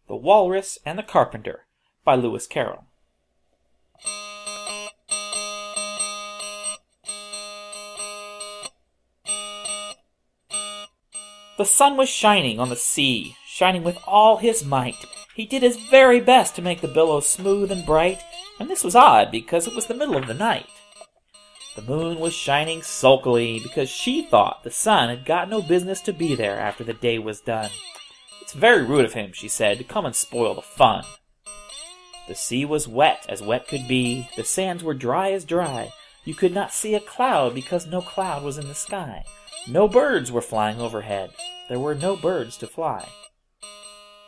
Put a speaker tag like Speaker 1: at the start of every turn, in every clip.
Speaker 1: The Walrus and the Carpenter by Lewis Carroll. The sun was shining on the sea, shining with all his might. He did his very best to make the billows smooth and bright, and this was odd because it was the middle of the night. The moon was shining sulkily because she thought the sun had got no business to be there after the day was done. "It's very rude of him," she said, "to come and spoil the fun." The sea was wet as wet could be. The sands were dry as dry. You could not see a cloud because no cloud was in the sky. No birds were flying overhead. There were no birds to fly.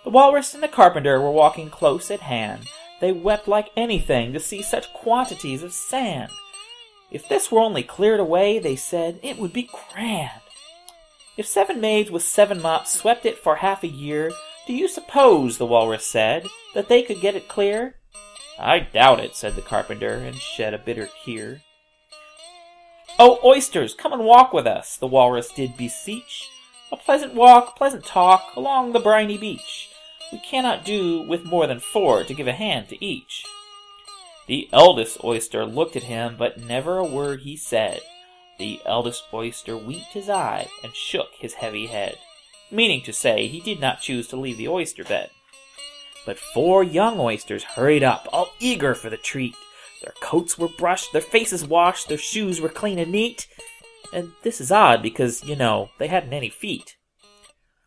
Speaker 1: The Walrus and the Carpenter were walking close at hand. They wept like anything to see such quantities of sand. If this were only cleared away, they said, it would be grand. If 7 maids with 7 mops swept it for half a year, do you suppose, the Walrus said, that they could get it clear? "I doubt it," said the Carpenter, and shed a bitter tear. "Oh, oysters, come and walk with us," the Walrus did beseech. "A pleasant walk, pleasant talk, along the briny beach. We cannot do with more than 4 to give a hand to each." The eldest oyster looked at him, but never a word he said. The eldest oyster winked his eye and shook his heavy head, meaning to say he did not choose to leave the oyster bed. But 4 young oysters hurried up, all eager for the treat. Their coats were brushed, their faces washed, their shoes were clean and neat. And this is odd because, they hadn't any feet.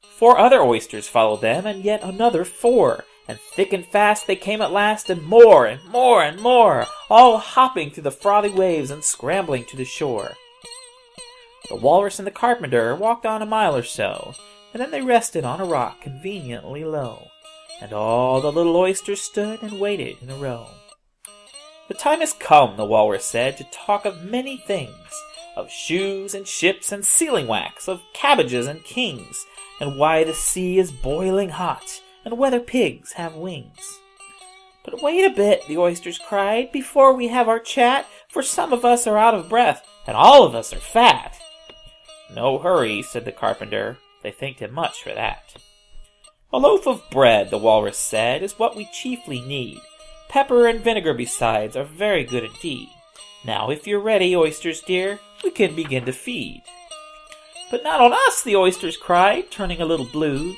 Speaker 1: 4 other oysters followed them, and yet another 4. And thick and fast they came at last, and more, and more, and more, all hopping through the frothy waves and scrambling to the shore. The Walrus and the Carpenter walked on a mile or so, and then they rested on a rock conveniently low, and all the little oysters stood and waited in a row. "The time has come," the Walrus said, "to talk of many things, of shoes and ships and sealing wax, of cabbages and kings, and why the sea is boiling hot, and whether pigs have wings." "But wait a bit," the oysters cried, "before we have our chat, for some of us are out of breath, and all of us are fat." "No hurry," said the Carpenter. They thanked him much for that. "A loaf of bread," the Walrus said, "is what we chiefly need. Pepper and vinegar besides are very good indeed. Now, if you're ready, oysters dear, we can begin to feed." "But not on us," the oysters cried, turning a little blue.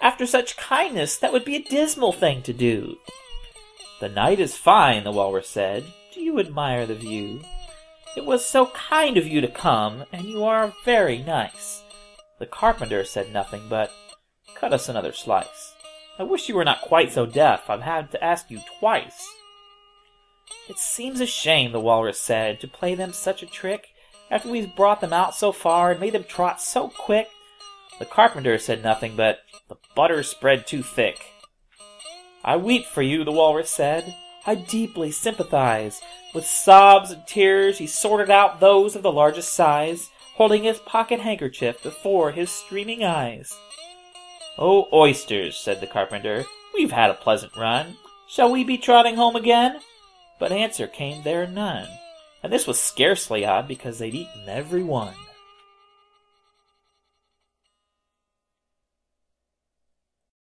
Speaker 1: "After such kindness, that would be a dismal thing to do." "The night is fine," the Walrus said. "Do you admire the view? It was so kind of you to come, and you are very nice." The Carpenter said nothing but, "Cut us another slice. I wish you were not quite so deaf. I've had to ask you twice." "It seems a shame," the Walrus said, "to play them such a trick, after we've brought them out so far and made them trot so quick." The Carpenter said nothing but, "The butter's spread too thick." "I weep for you," the Walrus said. "I deeply sympathize." With sobs and tears he sorted out those of the largest size, holding his pocket handkerchief before his streaming eyes. "Oh, oysters," said the Carpenter, "we've had a pleasant run. Shall we be trotting home again?" But answer came there none, and this was scarcely odd because they'd eaten every one.